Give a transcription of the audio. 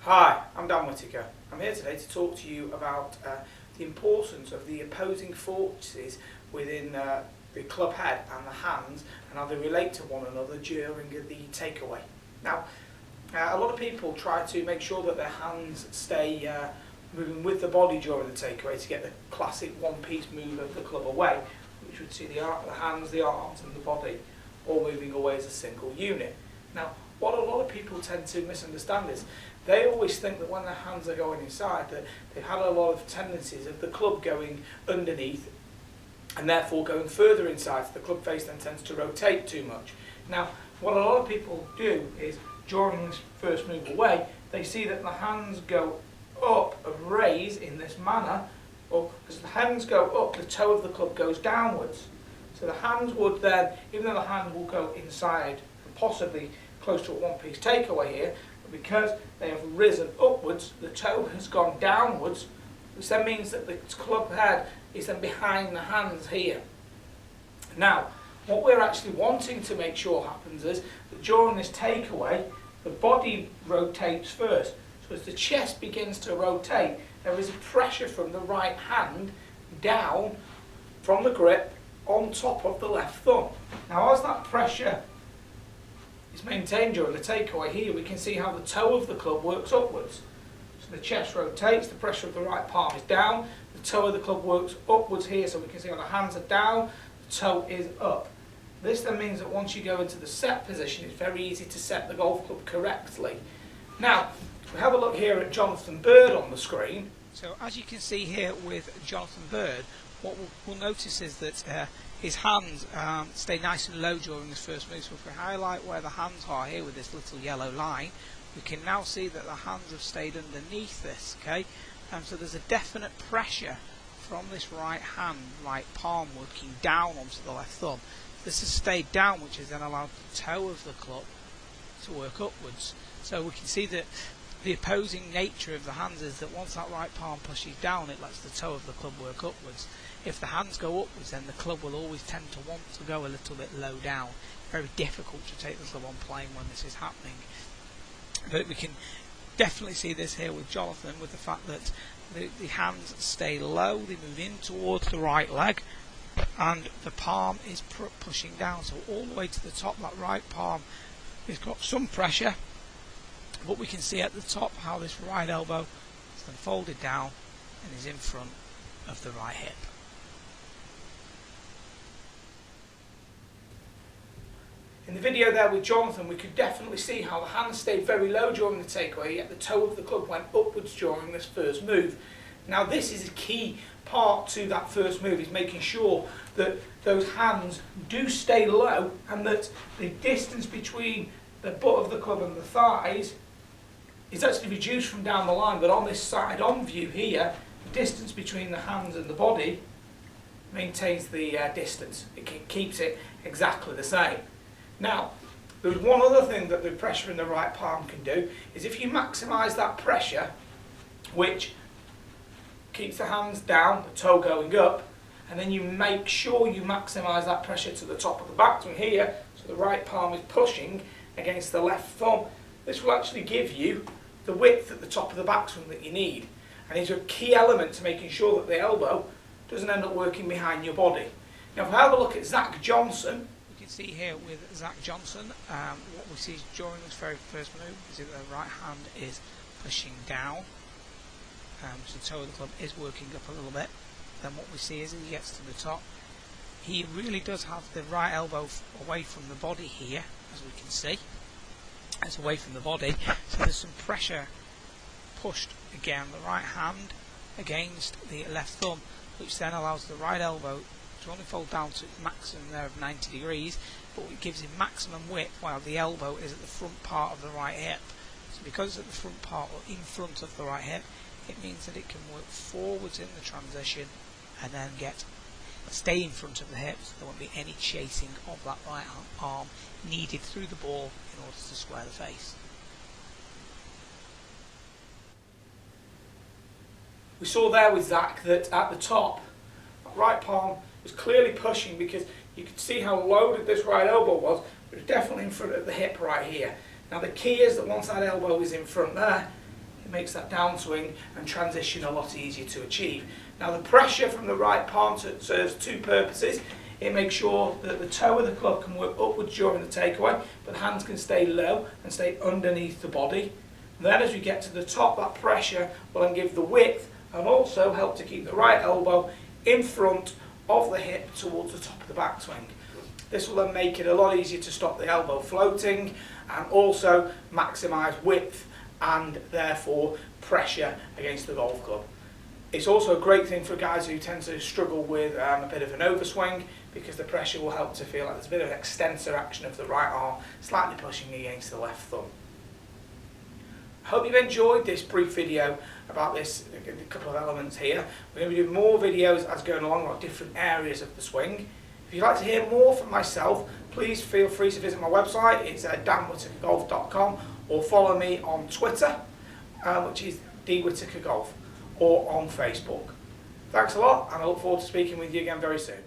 Hi, I'm Whittaker. I'm here today to talk to you about the importance of the opposing forces within the club head and the hands and how they relate to one another during the takeaway. Now, a lot of people try to make sure that their hands stay moving with the body during the takeaway to get the classic one-piece move of the club away, which would see the hands, the arms and the body all moving away as a single unit. Now, what a lot of people tend to misunderstand is they always think that when their hands are going inside that they've had a lot of tendencies of the club going underneath and therefore going further inside, so the club face then tends to rotate too much. Now, what a lot of people do is during this first move away, they see that the hands go up and raise in this manner, or as the hands go up, the toe of the club goes downwards. So the hands would then, even though the hand will go inside and possibly close to a one-piece takeaway here, but because they have risen upwards, the toe has gone downwards, which then means that the club head is then behind the hands here. Now, what we're actually wanting to make sure happens is that during this takeaway, the body rotates first. So as the chest begins to rotate, there is a pressure from the right hand down from the grip on top of the left thumb. Now, as that pressure is maintained during the takeaway here, we can see how the toe of the club works upwards. So the chest rotates, the pressure of the right palm is down, the toe of the club works upwards here, so we can see how the hands are down, the toe is up. This then means that once you go into the set position, it's very easy to set the golf club correctly. Now, we have a look here at Jonathan Byrd on the screen. So as you can see here with Jonathan Byrd, what we'll notice is that his hands stay nice and low during this first move. So if we highlight where the hands are here with this little yellow line, we can now see that the hands have stayed underneath this, okay? So there's a definite pressure from this right hand, right palm working down onto the left thumb. This has stayed down, which has then allowed the toe of the club to work upwards. So we can see that the opposing nature of the hands is that once that right palm pushes down, it lets the toe of the club work upwards. If the hands go upwards, then the club will always tend to want to go a little bit low down. Very difficult to take the club on playing when this is happening. But we can definitely see this here with Jonathan, with the fact that the hands stay low, they move in towards the right leg, and the palm is pushing down. So all the way to the top, that right palm has got some pressure, but we can see at the top how this right elbow is then folded down and is in front of the right hip. In the video there with Jonathan, we could definitely see how the hands stayed very low during the takeaway, yet the toe of the club went upwards during this first move. Now this is a key part to that first move, is making sure that those hands do stay low and that the distance between the butt of the club and the thighs is actually reduced from down the line, but on this side-on view here, the distance between the hands and the body maintains the distance. It keeps it exactly the same. Now, there's one other thing that the pressure in the right palm can do, is if you maximise that pressure, which keeps the hands down, the toe going up, and then you make sure you maximise that pressure to the top of the backswing here, so the right palm is pushing against the left thumb, this will actually give you the width at the top of the backswing that you need. And it's a key element to making sure that the elbow doesn't end up working behind your body. Now if we have a look at Zach Johnson, you can see here with Zach Johnson, what we see during this very first move is that the right hand is pushing down. So the toe of the club is working up a little bit. Then what we see is as he gets to the top, he really does have the right elbow away from the body here, as we can see. It's away from the body, so there's some pressure pushed again, the right hand against the left thumb, which then allows the right elbow to only fold down to its maximum there of 90 degrees, but it gives him maximum width while the elbow is at the front part of the right hip. So because it's at the front part or in front of the right hip, it means that it can work forwards in the transition and then stay in front of the hips. So there won't be any chasing of that right arm needed through the ball in order to square the face. We saw there with Zach that at the top, that right palm was clearly pushing, because you could see how loaded this right elbow was. It was definitely in front of the hip right here. Now the key is that once that elbow is in front there, it makes that downswing and transition a lot easier to achieve. Now the pressure from the right palm serves two purposes. It makes sure that the toe of the club can work upwards during the takeaway, but the hands can stay low and stay underneath the body. And then as we get to the top, that pressure will then give the width and also help to keep the right elbow in front of the hip towards the top of the backswing. This will then make it a lot easier to stop the elbow floating and also maximise width and therefore pressure against the golf club. It's also a great thing for guys who tend to struggle with a bit of an overswing, because the pressure will help to feel like there's a bit of an extensor action of the right arm, slightly pushing against the left thumb. I hope you've enjoyed this brief video about this, a couple of elements here. We're going to be doing more videos as going along about different areas of the swing. If you'd like to hear more from myself, please feel free to visit my website. It's danwhitakergolf.com, or follow me on Twitter, which is dwhitakergolf, or on Facebook. Thanks a lot, and I look forward to speaking with you again very soon.